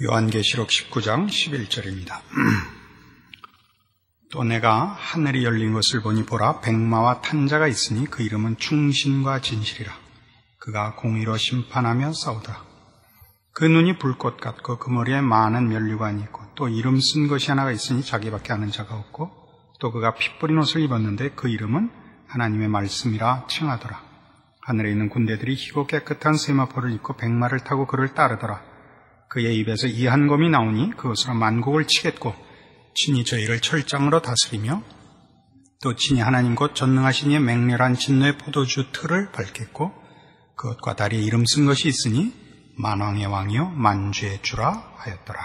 요한계시록 19장 11절입니다. 또 내가 하늘이 열린 것을 보니 보라, 백마와 탄자가 있으니 그 이름은 충신과 진실이라. 그가 공의로 심판하며 싸우더라. 그 눈이 불꽃 같고 그 머리에 많은 면류관이 있고 또 이름 쓴 것이 하나가 있으니 자기밖에 아는 자가 없고 또 그가 피 뿌린 옷을 입었는데 그 이름은 하나님의 말씀이라 칭하더라. 하늘에 있는 군대들이 희고 깨끗한 세마포를 입고 백마를 타고 그를 따르더라. 그의 입에서 이 한 검이 나오니 그것으로 만국을 치겠고 친히 저희를 철장으로 다스리며 또 친히 하나님 곧 전능하신 이의 맹렬한 진노의 포도주 틀을 밟겠고 그것과 다리에 이름 쓴 것이 있으니 만왕의 왕이요 만주의 주라 하였더라.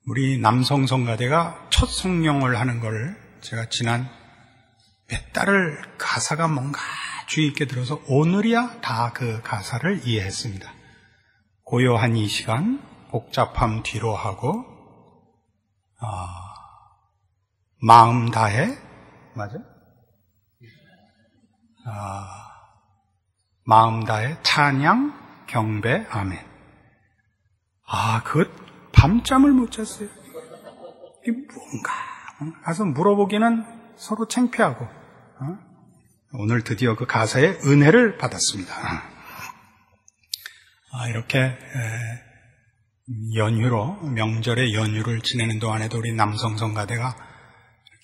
우리 남성 성가대가 첫 성령을 하는 걸 제가 지난 몇 달을 가사가 뭔가 주의 있게 들어서 오늘이야 다 그 가사를 이해했습니다. 고요한 이 시간, 복잡함 뒤로 하고 마음 다해, 맞아? 마음 다해 찬양, 경배, 아멘. 그 밤잠을 못 잤어요. 이게 뭔가 가서 물어보기는 서로 창피하고 오늘 드디어 그 가사의 은혜를 받았습니다. 이렇게 연휴로 명절의 연휴를 지내는 동안에도 우리 남성 성가대가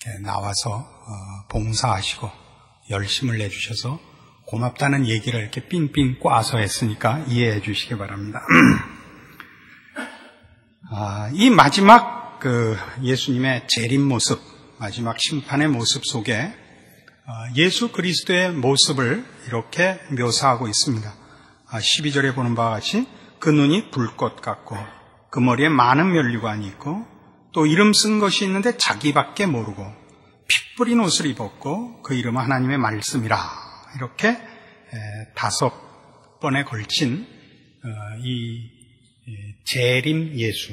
이렇게 나와서 봉사하시고 열심을 내주셔서 고맙다는 얘기를 이렇게 삥삥 꽈서 했으니까 이해해 주시기 바랍니다. 이 마지막 예수님의 재림 모습, 마지막 심판의 모습 속에 예수 그리스도의 모습을 이렇게 묘사하고 있습니다. 12절에 보는 바와 같이 그 눈이 불꽃 같고 그 머리에 많은 면류관이 있고 또 이름 쓴 것이 있는데 자기밖에 모르고 피 뿌린 옷을 입었고 그 이름은 하나님의 말씀이라. 이렇게 5번에 걸친 이 재림 예수,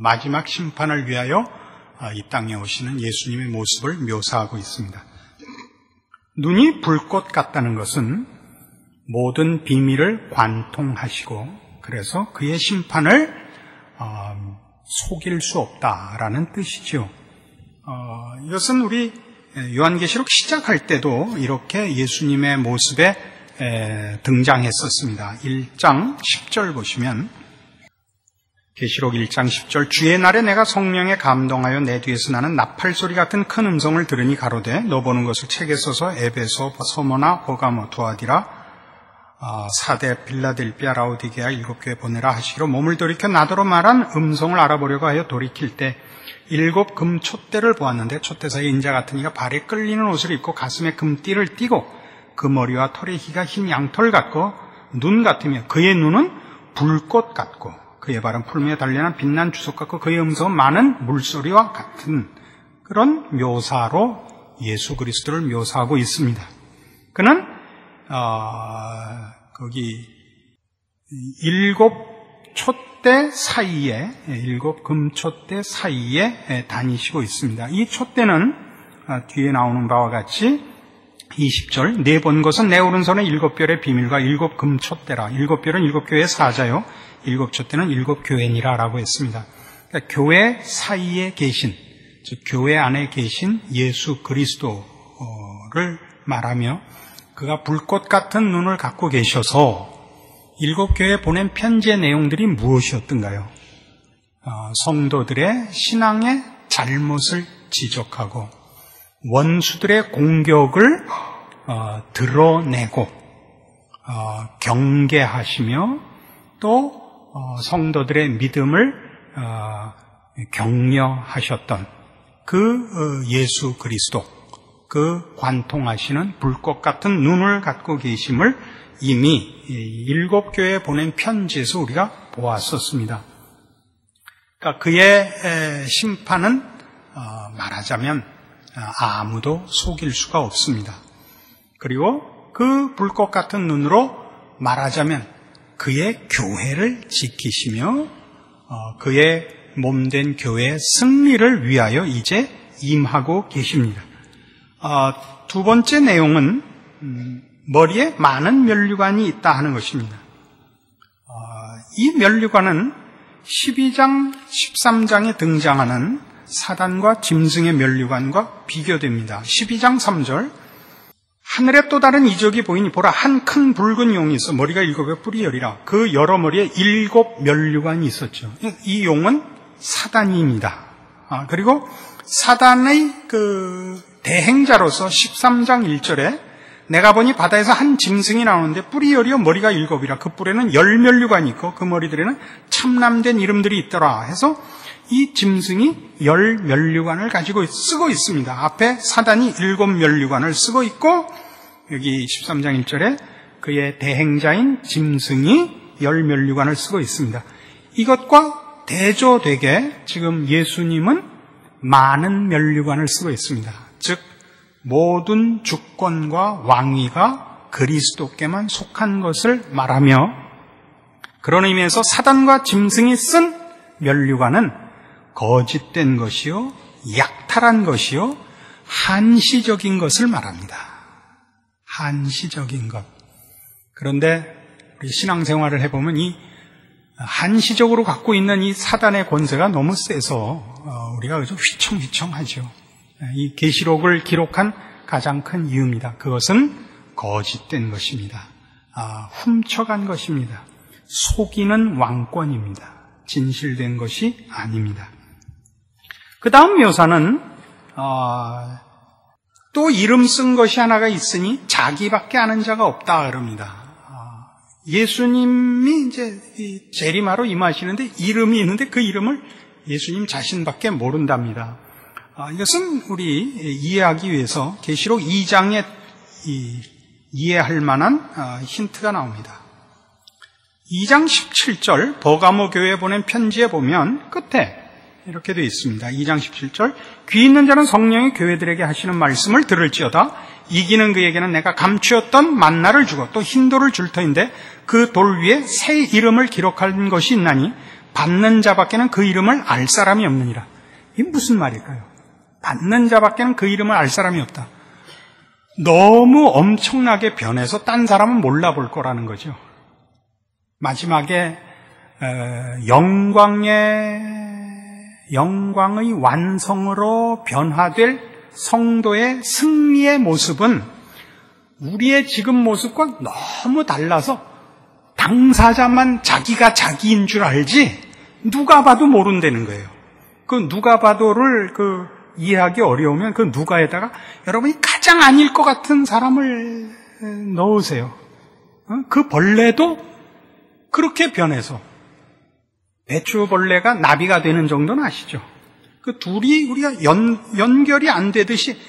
마지막 심판을 위하여 이 땅에 오시는 예수님의 모습을 묘사하고 있습니다. 눈이 불꽃 같다는 것은 모든 비밀을 관통하시고 그래서 그의 심판을 속일 수 없다라는 뜻이죠. 이것은 우리 요한계시록 시작할 때도 이렇게 예수님의 모습에 등장했었습니다. 1장 10절 보시면 계시록 1장 10절 주의 날에 내가 성령에 감동하여 내 뒤에서 나는 나팔소리 같은 큰 음성을 들으니 가로되 너 보는 것을 책에 써서 에베소, 서모나, 호가모, 두아디라, 사대, 빌라델비아, 라오디게아 7교회 보내라 하시기로 몸을 돌이켜 나더러 말한 음성을 알아보려고 하여 돌이킬 때 7 금 촛대를 보았는데 촛대 사이에 인자 같은 이가 발에 끌리는 옷을 입고 가슴에 금띠를 띠고 그 머리와 털의 희가 흰 양털 같고 눈 같으며 그의 눈은 불꽃 같고 그의 발은 풀무에 단련한 빛난 주석 같고 그의 음성은 많은 물소리와 같은 그런 묘사로 예수 그리스도를 묘사하고 있습니다. 그는 거기 7 촛대 사이에 7 금촛대 사이에 다니시고 있습니다. 이 촛대는 뒤에 나오는 바와 같이 20절 내 본 것은 내 오른손에 7별의 비밀과 7 금촛대라. 7별은 7교회의 사자요 7 촛대는 7 교회니라 라고 했습니다. 그러니까 교회 사이에 계신, 즉 교회 안에 계신 예수 그리스도를 말하며 그가 불꽃 같은 눈을 갖고 계셔서 7 교회에 보낸 편지의 내용들이 무엇이었던가요? 성도들의 신앙의 잘못을 지적하고 원수들의 공격을 드러내고 경계하시며 또 성도들의 믿음을 격려하셨던 그 예수 그리스도, 그 관통하시는 불꽃 같은 눈을 갖고 계심을 이미 7 교회에 보낸 편지에서 우리가 보았었습니다. 그러니까 그의 심판은 말하자면 아무도 속일 수가 없습니다. 그리고 그 불꽃 같은 눈으로 말하자면 그의 교회를 지키시며 그의 몸된 교회의 승리를 위하여 이제 임하고 계십니다. 두 번째 내용은 머리에 많은 면류관이 있다 하는 것입니다. 이 면류관은 12장, 13장에 등장하는 사단과 짐승의 면류관과 비교됩니다. 12장 3절, 하늘에 또 다른 이적이 보이니 보라, 한 큰 붉은 용이 있어 머리가 7개 뿔이 열이라. 그 여러 머리에 7 면류관이 있었죠. 이 용은 사단입니다. 그리고 사단의 그 대행자로서 13장 1절에 내가 보니 바다에서 한 짐승이 나오는데 뿔이 열이요 머리가 7이라. 그 뿔에는 10면류관이 있고 그 머리들에는 참남된 이름들이 있더라 해서 이 짐승이 10면류관을 가지고 쓰고 있습니다. 앞에 사단이 7면류관을 쓰고 있고 여기 13장 1절에 그의 대행자인 짐승이 10면류관을 쓰고 있습니다. 이것과 대조되게 지금 예수님은 많은 면류관을 쓰고 있습니다. 즉 모든 주권과 왕위가 그리스도께만 속한 것을 말하며 그런 의미에서 사단과 짐승이 쓴 면류관은 거짓된 것이요, 약탈한 것이요, 한시적인 것을 말합니다. 한시적인 것. 그런데 우리 신앙생활을 해보면 이 한시적으로 갖고 있는 이 사단의 권세가 너무 세서 우리가 그저 휘청휘청하죠. 이 계시록을 기록한 가장 큰 이유입니다. 그것은 거짓된 것입니다. 훔쳐간 것입니다. 속이는 왕권입니다. 진실된 것이 아닙니다. 그 다음 묘사는 또 이름 쓴 것이 하나가 있으니 자기밖에 아는 자가 없다 그럽니다. 예수님이 이제 재림하러 임하시는데 이름이 있는데 그 이름을 예수님 자신밖에 모른답니다. 이것은 우리 이해하기 위해서 계시록 2장에 이해할 만한 힌트가 나옵니다. 2장 17절 버가모 교회에 보낸 편지에 보면 끝에 이렇게 되어 있습니다. 2장 17절 귀 있는 자는 성령이 교회들에게 하시는 말씀을 들을지어다. 이기는 그에게는 내가 감추었던 만나를 주고 또 흰돌을 줄 터인데 그 돌 위에 새 이름을 기록한 것이 있나니 받는 자밖에는 그 이름을 알 사람이 없느니라. 이게 무슨 말일까요? 받는 자밖에는 그 이름을 알 사람이 없다. 너무 엄청나게 변해서 딴 사람은 몰라볼 거라는 거죠. 마지막에 영광의 완성으로 변화될 성도의 승리의 모습은 우리의 지금 모습과 너무 달라서 당사자만 자기가 자기인 줄 알지 누가 봐도 모른다는 거예요. 그 누가 봐도를 이해하기 어려우면 그 누가에다가 여러분이 가장 아닐 것 같은 사람을 넣으세요. 그 벌레도 그렇게 변해서 배추벌레가 나비가 되는 정도는 아시죠? 그 둘이 우리가 연결이 안 되듯이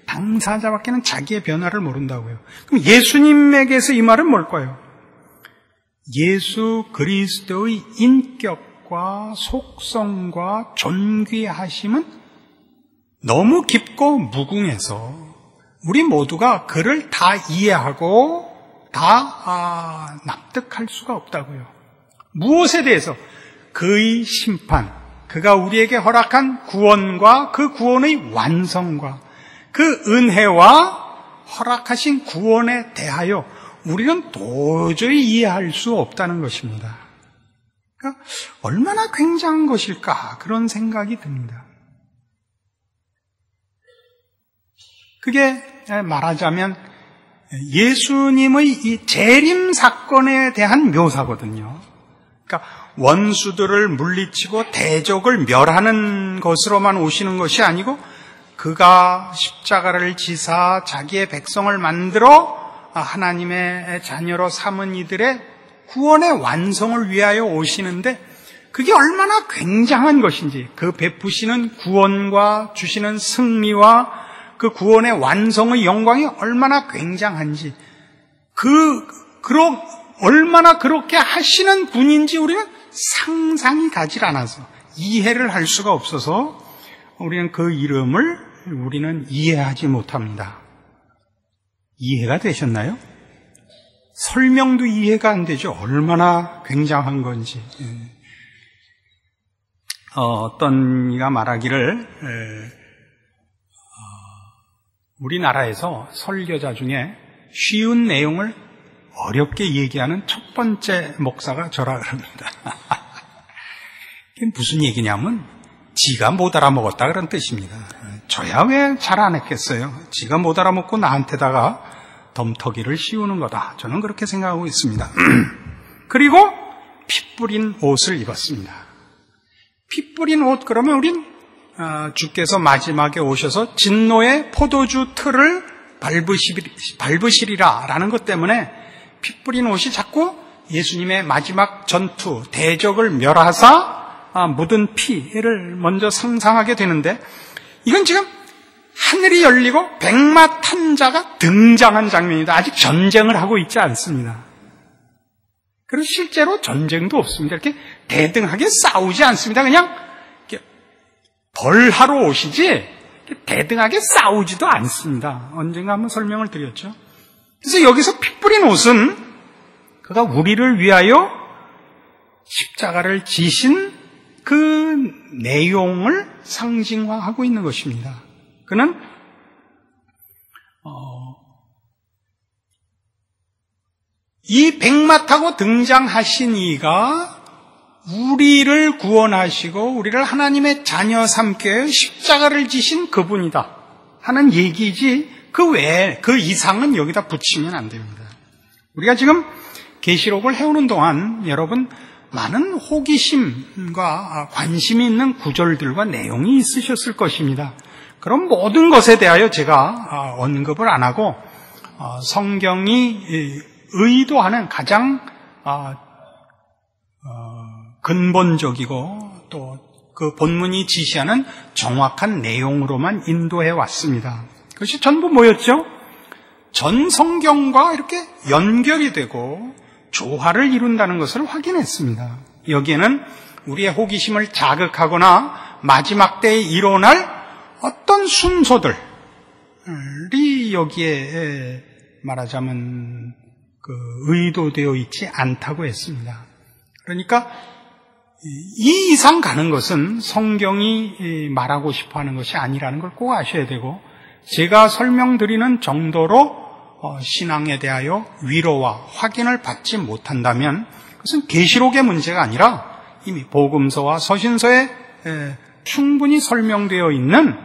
당사자밖에는 자기의 변화를 모른다고요. 그럼 예수님에게서 이 말은 뭘까요? 예수 그리스도의 인격과 속성과 존귀하심은 너무 깊고 무궁해서 우리 모두가 그를 다 이해하고 다 납득할 수가 없다고요. 무엇에 대해서? 그의 심판, 그가 우리에게 허락한 구원과 그 구원의 완성과 그 은혜와 허락하신 구원에 대하여 우리는 도저히 이해할 수 없다는 것입니다. 그러니까 얼마나 굉장한 것일까 그런 생각이 듭니다. 그게 말하자면 예수님의 이 재림 사건에 대한 묘사거든요. 그러니까 원수들을 물리치고 대적을 멸하는 것으로만 오시는 것이 아니고 그가 십자가를 지사 자기의 백성을 만들어 하나님의 자녀로 삼은 이들의 구원의 완성을 위하여 오시는데 그게 얼마나 굉장한 것인지 그 베푸시는 구원과 주시는 승리와 그 구원의 완성의 영광이 얼마나 굉장한지 얼마나 그렇게 하시는 분인지 우리는 상상이 가질 않아서 이해를 할 수가 없어서 우리는 그 이름을 우리는 이해하지 못합니다. 이해가 되셨나요? 설명도 이해가 안 되죠. 얼마나 굉장한 건지. 어떤 이가 말하기를 우리나라에서 설교자 중에 쉬운 내용을 어렵게 얘기하는 첫 번째 목사가 저라 그럽니다. 이게 무슨 얘기냐면 지가 못 알아먹었다 그런 뜻입니다. 저야 왜 잘 안 했겠어요? 지가 못 알아먹고 나한테다가 덤터기를 씌우는 거다. 저는 그렇게 생각하고 있습니다. 그리고 피 뿌린 옷을 입었습니다. 피 뿌린 옷 그러면 우린 주께서 마지막에 오셔서 진노의 포도주 틀을 밟으시리라 라는 것 때문에 피 뿌린 옷이 자꾸 예수님의 마지막 전투, 대적을 멸하사 묻은 피를 먼저 상상하게 되는데 이건 지금 하늘이 열리고 백마탄자가 등장한 장면입니다. 아직 전쟁을 하고 있지 않습니다. 그래서 실제로 전쟁도 없습니다. 이렇게 대등하게 싸우지 않습니다. 그냥 벌하러 오시지 대등하게 싸우지도 않습니다. 언젠가 한번 설명을 드렸죠. 그래서 여기서 피 뿌린 옷은 그가 우리를 위하여 십자가를 지신 그 내용을 상징화하고 있는 것입니다. 그는 이 백마 타고 등장하신 이가 우리를 구원하시고 우리를 하나님의 자녀 삼게 십자가를 지신 그분이다 하는 얘기지 그 외에 그 이상은 여기다 붙이면 안 됩니다. 우리가 지금 계시록을 해오는 동안 여러분 많은 호기심과 관심이 있는 구절들과 내용이 있으셨을 것입니다. 그럼 모든 것에 대하여 제가 언급을 안 하고 성경이 의도하는 가장 근본적이고 또 그 본문이 지시하는 정확한 내용으로만 인도해 왔습니다. 그것이 전부 뭐였죠? 전 성경과 이렇게 연결이 되고 조화를 이룬다는 것을 확인했습니다. 여기에는 우리의 호기심을 자극하거나 마지막 때에 일어날 어떤 순서들이 여기에 말하자면 의도되어 있지 않다고 했습니다. 그러니까 이 이상 가는 것은 성경이 말하고 싶어하는 것이 아니라는 걸 꼭 아셔야 되고 제가 설명드리는 정도로 신앙에 대하여 위로와 확인을 받지 못한다면 그것은 계시록의 문제가 아니라 이미 복음서와 서신서에 충분히 설명되어 있는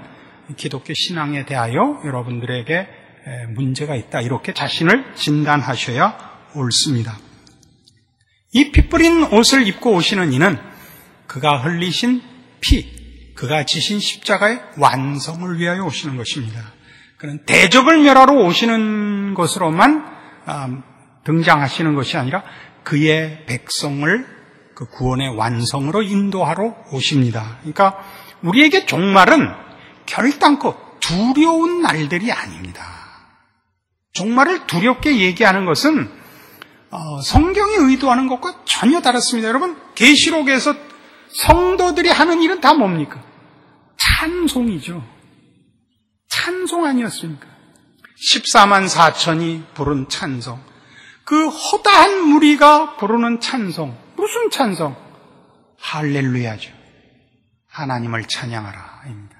기독교 신앙에 대하여 여러분들에게 문제가 있다 이렇게 자신을 진단하셔야 옳습니다. 이 피 뿌린 옷을 입고 오시는 이는 그가 흘리신 피, 그가 지신 십자가의 완성을 위하여 오시는 것입니다. 그는 대적을 멸하러 오시는 것으로만 등장하시는 것이 아니라 그의 백성을 그 구원의 완성으로 인도하러 오십니다. 그러니까 우리에게 종말은 결단코 두려운 날들이 아닙니다. 종말을 두렵게 얘기하는 것은 성경이 의도하는 것과 전혀 다릅니다. 여러분, 계시록에서 성도들이 하는 일은 다 뭡니까? 찬송이죠. 찬송 아니었습니까? 14만 4천이 부른 찬송. 그 허다한 무리가 부르는 찬송. 무슨 찬송? 할렐루야죠. 하나님을 찬양하라 입니다.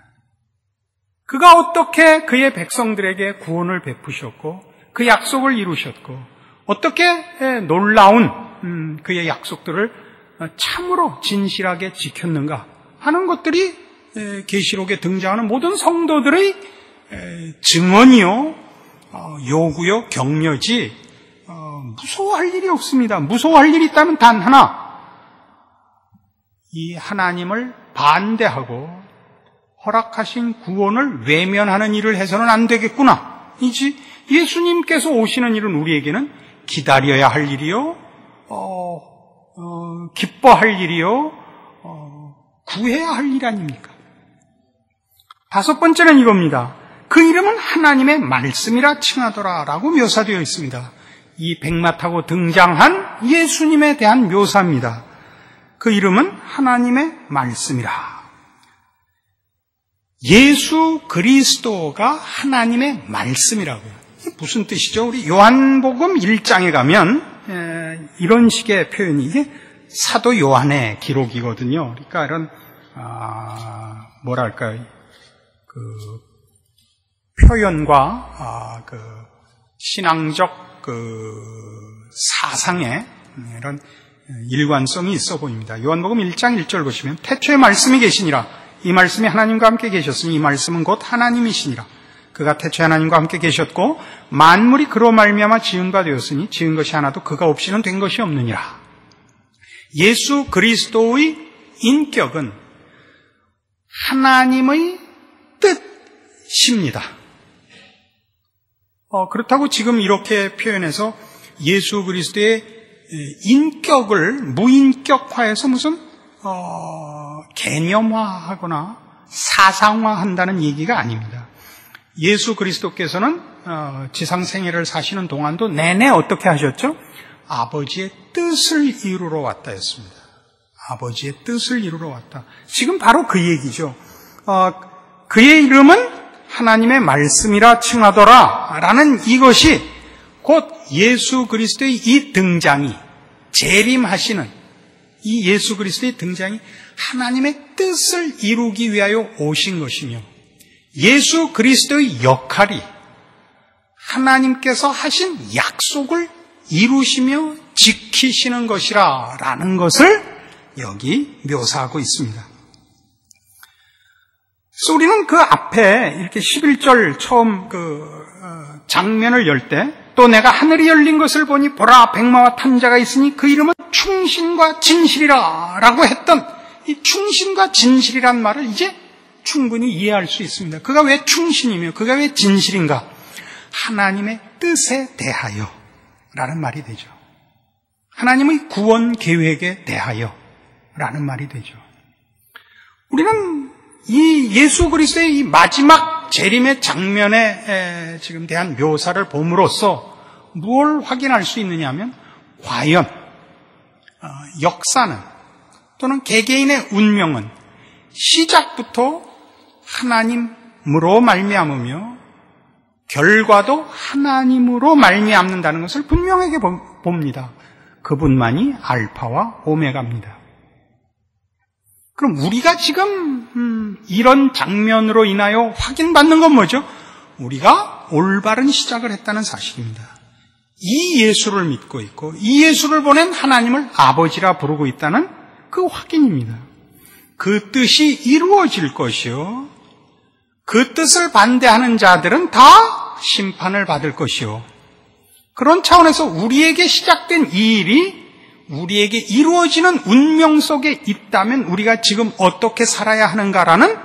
그가 어떻게 그의 백성들에게 구원을 베푸셨고 그 약속을 이루셨고 어떻게 놀라운 그의 약속들을 참으로 진실하게 지켰는가 하는 것들이 계시록에 등장하는 모든 성도들의 증언이요, 요구요, 격려지 무서워할 일이 없습니다. 무서워할 일이 있다면 단 하나, 이 하나님을 반대하고 허락하신 구원을 외면하는 일을 해서는 안 되겠구나. 이지 예수님께서 오시는 일은 우리에게는 기다려야 할 일이요, 기뻐할 일이요, 구해야 할 일 아닙니까? 다섯 번째는 이겁니다. 그 이름은 하나님의 말씀이라 칭하더라 라고 묘사되어 있습니다. 이 백마 타고 등장한 예수님에 대한 묘사입니다. 그 이름은 하나님의 말씀이라. 예수 그리스도가 하나님의 말씀이라고요. 이게 무슨 뜻이죠? 우리 요한복음 1장에 가면 이런 식의 표현이, 이게 사도 요한의 기록이거든요. 그러니까 이런 뭐랄까, 그 표현과 신앙적 사상에 이런 일관성이 있어 보입니다. 요한복음 1장 1절 보시면 태초에 말씀이 계시니라. 이 말씀이 하나님과 함께 계셨으니 이 말씀은 곧 하나님이시니라. 그가 태초에 하나님과 함께 계셨고 만물이 그로 말미암아 지은 바 되었으니 지은 것이 하나도 그가 없이는 된 것이 없느니라. 예수 그리스도의 인격은 하나님의 뜻입니다. 그렇다고 지금 이렇게 표현해서 예수 그리스도의 인격을 무인격화해서 무슨 개념화하거나 사상화한다는 얘기가 아닙니다. 예수 그리스도께서는 지상 생애를 사시는 동안도 내내 어떻게 하셨죠? 아버지의 뜻을 이루러 왔다 했습니다. 아버지의 뜻을 이루러 왔다. 지금 바로 그 얘기죠. 그의 이름은 하나님의 말씀이라 칭하더라 라는 이것이 곧 예수 그리스도의 이 등장이, 재림하시는 이 예수 그리스도의 등장이 하나님의 뜻을 이루기 위하여 오신 것이며, 예수 그리스도의 역할이 하나님께서 하신 약속을 이루시며 지키시는 것이라 라는 것을 여기 묘사하고 있습니다. 그래서 우리는 그 앞에 이렇게 11절 처음 장면을 열 때 또 내가 하늘이 열린 것을 보니 보라 백마와 탄 자가 있으니 그 이름은 충신과 진실이라 라고 했던 이 충신과 진실이란 말을 이제 충분히 이해할 수 있습니다. 그가 왜 충신이며 그가 왜 진실인가? 하나님의 뜻에 대하여 라는 말이 되죠. 하나님의 구원 계획에 대하여 라는 말이 되죠. 우리는 이 예수 그리스도의 이 마지막 재림의 장면에 지금 대한 묘사를 봄으로써 무엇을 확인할 수 있느냐 하면 과연 역사는 또는 개개인의 운명은 시작부터 하나님으로 말미암으며 결과도 하나님으로 말미암는다는 것을 분명하게 봅니다. 그분만이 알파와 오메가입니다. 그럼 우리가 지금 이런 장면으로 인하여 확인받는 건 뭐죠? 우리가 올바른 시작을 했다는 사실입니다. 이 예수를 믿고 있고 이 예수를 보낸 하나님을 아버지라 부르고 있다는 그 확인입니다. 그 뜻이 이루어질 것이요, 그 뜻을 반대하는 자들은 다 심판을 받을 것이요, 그런 차원에서 우리에게 시작된 이 일이 우리에게 이루어지는 운명 속에 있다면 우리가 지금 어떻게 살아야 하는가라는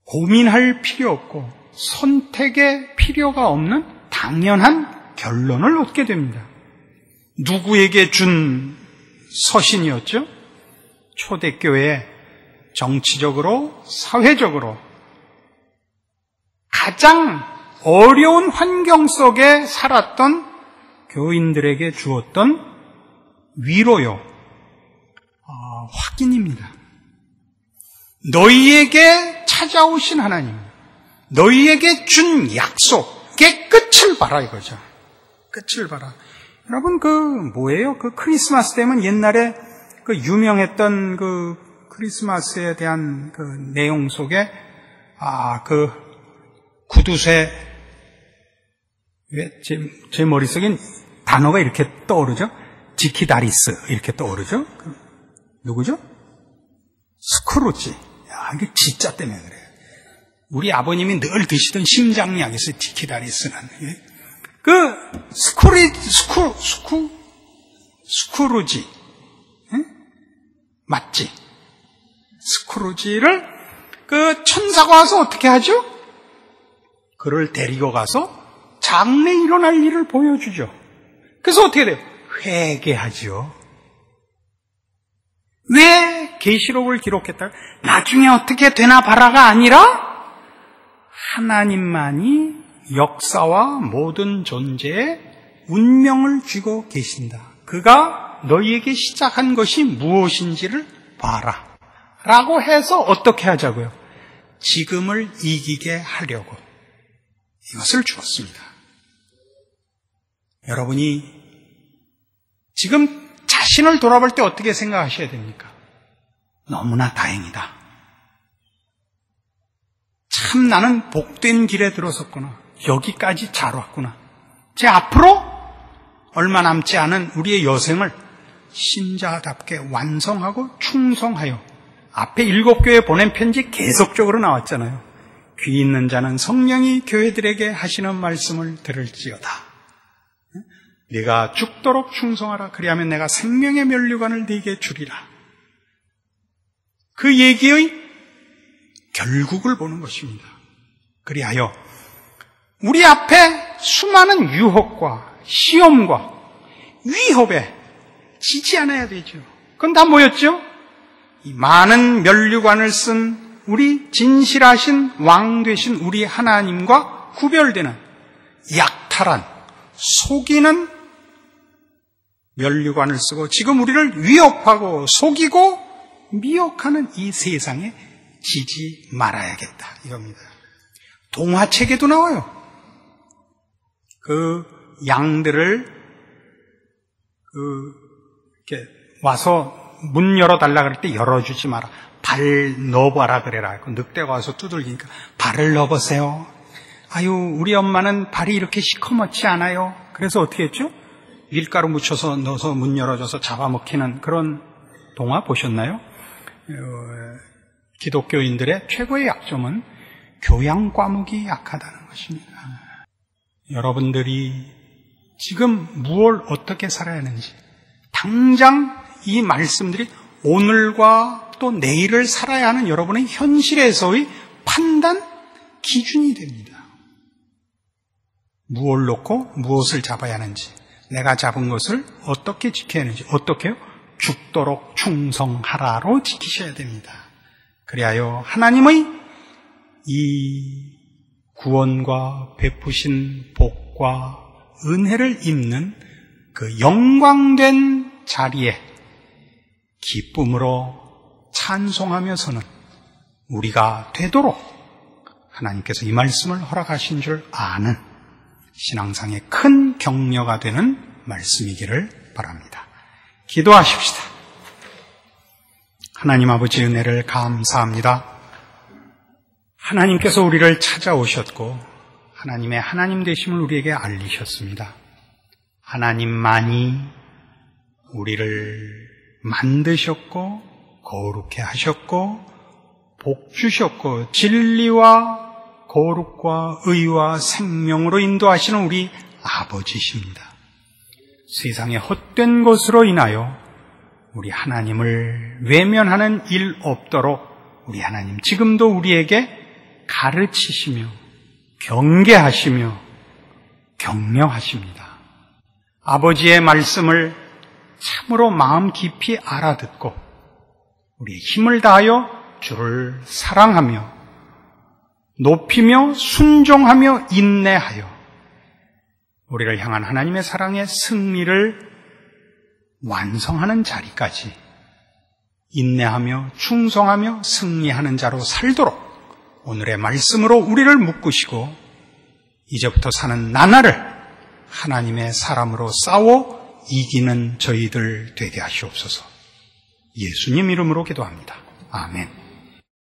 고민할 필요 없고 선택의 필요가 없는 당연한 결론을 얻게 됩니다. 누구에게 준 서신이었죠? 초대교회에 정치적으로, 사회적으로 가장 어려운 환경 속에 살았던 교인들에게 주었던 위로요, 확인입니다. 너희에게 찾아오신 하나님, 너희에게 준 약속의 끝을 봐라 이거죠. 끝을 봐라. 여러분 뭐예요? 크리스마스 되면 옛날에 유명했던 크리스마스에 대한 내용 속에 구두쇠, 왜 제 머릿속엔 단어가 이렇게 떠오르죠? 지키다리스 이렇게 떠오르죠? 누구죠? 스크루지. 이게 진짜 때문에 그래요. 우리 아버님이 늘 드시던 심장약이 있어요. 지키다리스는. 스크루지. 맞지? 스크루지를 천사가 와서 어떻게 하죠? 그를 데리고 가서 장래 일어날 일을 보여주죠. 그래서 어떻게 돼요? 회개하죠. 왜 계시록을 기록했다? 나중에 어떻게 되나 봐라가 아니라 하나님만이 역사와 모든 존재에 운명을 쥐고 계신다. 그가 너희에게 시작한 것이 무엇인지를 봐라 라고 해서 어떻게 하자고요? 지금을 이기게 하려고 이것을 주었습니다. 여러분이 지금 자신을 돌아볼 때 어떻게 생각하셔야 됩니까? 너무나 다행이다. 참 나는 복된 길에 들어섰구나. 여기까지 잘 왔구나. 제 앞으로 얼마 남지 않은 우리의 여생을 신자답게 완성하고 충성하여, 앞에 7교회 보낸 편지 계속적으로 나왔잖아요. 귀 있는 자는 성령이 교회들에게 하시는 말씀을 들을지어다. 네가 죽도록 충성하라. 그리하면 내가 생명의 면류관을 네게 주리라. 그 얘기의 결국을 보는 것입니다. 그리하여 우리 앞에 수많은 유혹과 시험과 위협에 지지 않아야 되죠. 그건 다 뭐였죠? 이 많은 면류관을 쓴 우리 진실하신 왕 되신 우리 하나님과 구별되는 약탈한, 속이는 면류관을 쓰고 지금 우리를 위협하고 속이고 미혹하는 이 세상에 지지 말아야겠다, 이겁니다. 동화책에도 나와요. 그 양들을 이렇게 와서 문 열어달라 그럴 때 열어주지 마라. 발 넣어봐라 그래라. 늑대가 와서 두들기니까 발을 넣어보세요. 아유, 우리 엄마는 발이 이렇게 시커멓지 않아요. 그래서 어떻게 했죠? 밀가루 묻혀서 넣어서 문 열어줘서 잡아먹히는 그런 동화 보셨나요? 기독교인들의 최고의 약점은 교양 과목이 약하다는 것입니다. 여러분들이 지금 무엇을 어떻게 살아야 하는지, 당장 이 말씀들이 오늘과 또 내일을 살아야 하는 여러분의 현실에서의 판단 기준이 됩니다. 무엇을 놓고 무엇을 잡아야 하는지, 내가 잡은 것을 어떻게 지켜야 하는지, 어떻게요? 죽도록 충성하라로 지키셔야 됩니다. 그리하여 하나님의 이 구원과 베푸신 복과 은혜를 입는 그 영광된 자리에 기쁨으로 찬송하며 서는 우리가 되도록 하나님께서 이 말씀을 허락하신 줄 아는 신앙상의 큰 격려가 되는 말씀이기를 바랍니다. 기도하십시다. 하나님 아버지, 은혜를 감사합니다. 하나님께서 우리를 찾아오셨고 하나님의 하나님 되심을 우리에게 알리셨습니다. 하나님만이 우리를 만드셨고 거룩해 하셨고 복 주셨고 진리와 거룩과 의와 생명으로 인도하시는 우리 아버지십니다. 세상의 헛된 것으로 인하여 우리 하나님을 외면하는 일 없도록 우리 하나님 지금도 우리에게 가르치시며 경계하시며 격려하십니다. 아버지의 말씀을 참으로 마음 깊이 알아듣고 우리의 힘을 다하여 주를 사랑하며 높이며 순종하며 인내하여 우리를 향한 하나님의 사랑의 승리를 완성하는 자리까지 인내하며 충성하며 승리하는 자로 살도록 오늘의 말씀으로 우리를 묶으시고 이제부터 사는 나날을 하나님의 사람으로 싸워 이기는 저희들 되게 하시옵소서. 예수님 이름으로 기도합니다. 아멘.